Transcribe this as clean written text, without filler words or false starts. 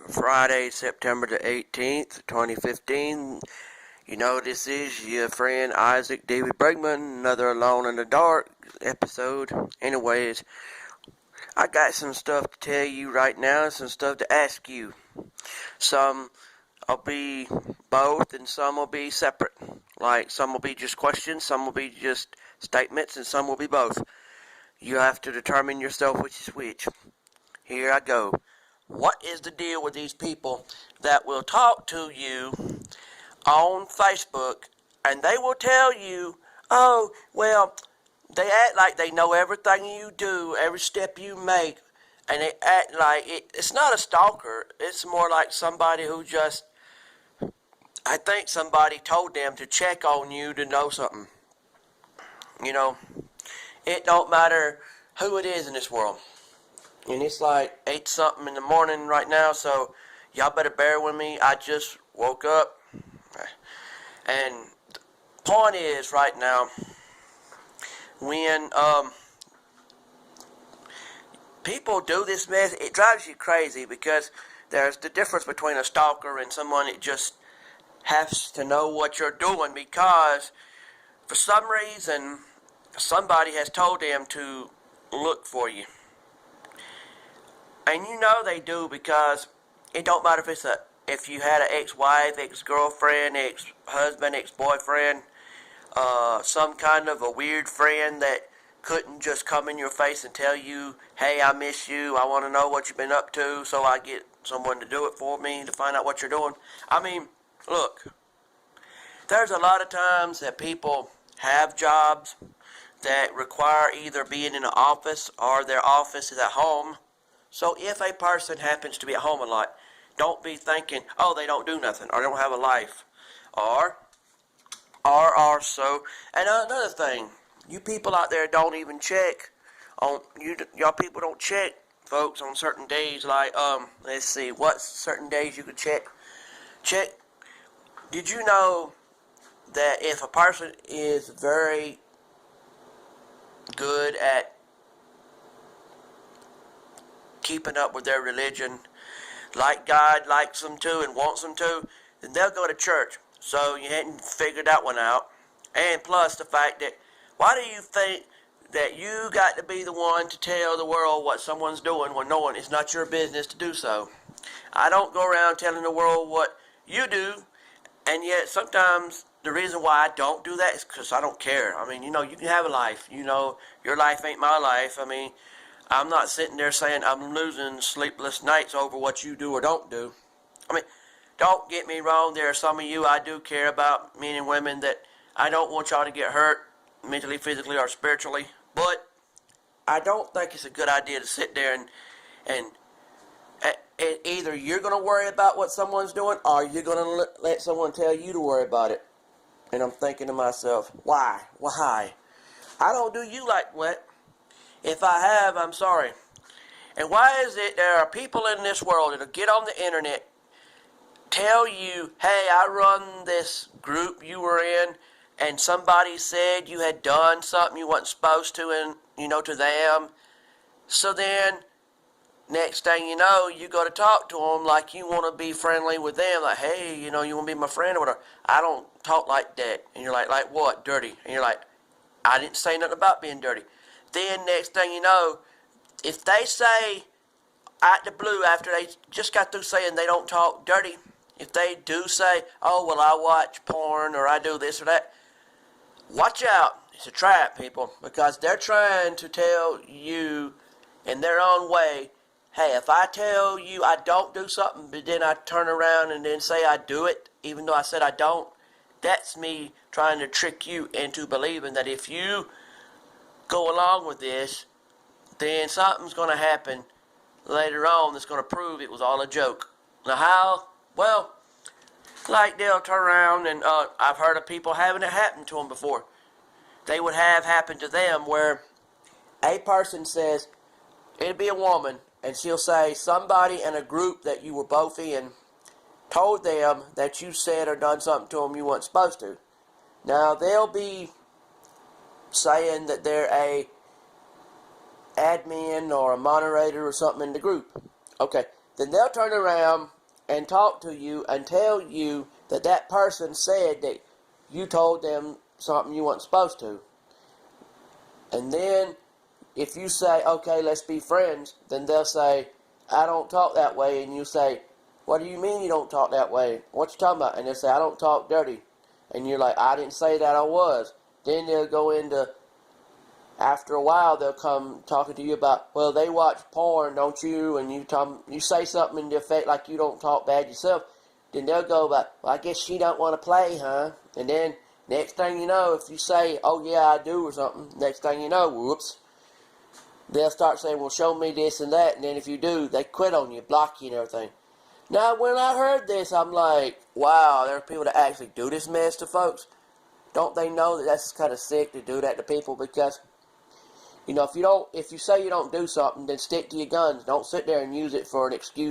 Friday, September the 18th, 2015. You know, this is your friend Isaac David Brigmond, another Alone in the Dark episode. Anyways, I got some stuff to tell you right now and some stuff to ask you. Some will be both and some will be separate. Like, some will be just questions, some will be just statements, and some will be both. You have to determine yourself which is which. Here I go. What is the deal with these people that will talk to you on Facebook and they will tell you, oh, well, they act like they know everything you do, every step you make, and they act like it's not a stalker. It's more like somebody who just, I think somebody told them to check on you to know something. You know, it don't matter who it is in this world. And it's like 8 something in the morning right now, so y'all better bear with me. I just woke up. And the point is right now, when people do this mess, it drives you crazy because there's the difference between a stalker and someone that just has to know what you're doing because for some reason somebody has told them to look for you. And you know they do because it don't matter if you had an ex-wife, ex-girlfriend, ex-husband, ex-boyfriend, some kind of a weird friend that couldn't just come in your face and tell you, hey, I miss you, I want to know what you've been up to, so I get someone to do it for me to find out what you're doing. I mean, look, there's a lot of times that people have jobs that require either being in an office or their office is at home. So if a person happens to be at home a lot, don't be thinking, oh, they don't do nothing, or they don't have a life. Or so, and another thing, you people out there don't even check on, y'all people don't check, folks, on certain days, like, let's see, what certain days you could check. Did you know that if a person is very good at keeping up with their religion, like God likes them to and wants them to, then they'll go to church. So you hadn't figured that one out. And plus the fact that, why do you think that you got to be the one to tell the world what someone's doing when knowing it's not your business to do so? I don't go around telling the world what you do, and yet sometimes the reason why I don't do that is because I don't care. I mean, you know, you can have a life. You know, your life ain't my life. I mean, I'm not sitting there saying I'm losing sleepless nights over what you do or don't do. I mean, don't get me wrong. There are some of you I do care about, men and women, that I don't want y'all to get hurt mentally, physically, or spiritually. But I don't think it's a good idea to sit there and either you're going to worry about what someone's doing or you're going to let someone tell you to worry about it. And I'm thinking to myself, why? Why? I don't do you like what? If I have, I'm sorry. And why is it there are people in this world that'll get on the internet, tell you, hey, I run this group you were in, and somebody said you had done something you wasn't supposed to, and to them. So then, next thing you know, you go to talk to them like you want to be friendly with them, like, hey, you want to be my friend or whatever. I don't talk like that. And you're like what? Dirty. And you're like, I didn't say nothing about being dirty. Then next thing you know, if they say out the blue after they just got through saying they don't talk dirty, if they do say, oh, well, I watch porn or I do this or that, watch out. It's a trap, people, because they're trying to tell you in their own way, hey, if I tell you I don't do something, but then I turn around and then say I do it, even though I said I don't, that's me trying to trick you into believing that if you go along with this, then something's going to happen later on that's going to prove it was all a joke. Now how? Well, like they'll turn around and I've heard of people having it happen to them before. They would have happened to them where a person says, it'd be a woman, and she'll say somebody in a group that you were both in told them that you said or done something to them you weren't supposed to. Now they'll be saying that they're a admin or a moderator or something in the group. Okay, then they'll turn around and talk to you and tell you that that person said that you told them something you weren't supposed to. And then if you say, okay, let's be friends, then they'll say, I don't talk that way. And you say, what do you mean you don't talk that way? What you talking about? And they'll say, I don't talk dirty. And you're like, I didn't say that I was. Then they'll go into, after a while, they'll come talking to you about, well, they watch porn, don't you? And you say something in the effect like you don't talk bad yourself. Then they'll go about, well, I guess she don't want to play, huh? And then next thing you know, if you say, oh, yeah, I do or something, next thing you know, whoops, they'll start saying, well, show me this and that. And then if you do, they quit on you, block you and everything. Now, when I heard this, I'm like, wow, there are people that actually do this mess to folks. Don't they know that that's kind of sick to do that to people? Because, you know, if you say you don't do something, then stick to your guns. Don't sit there and use it for an excuse.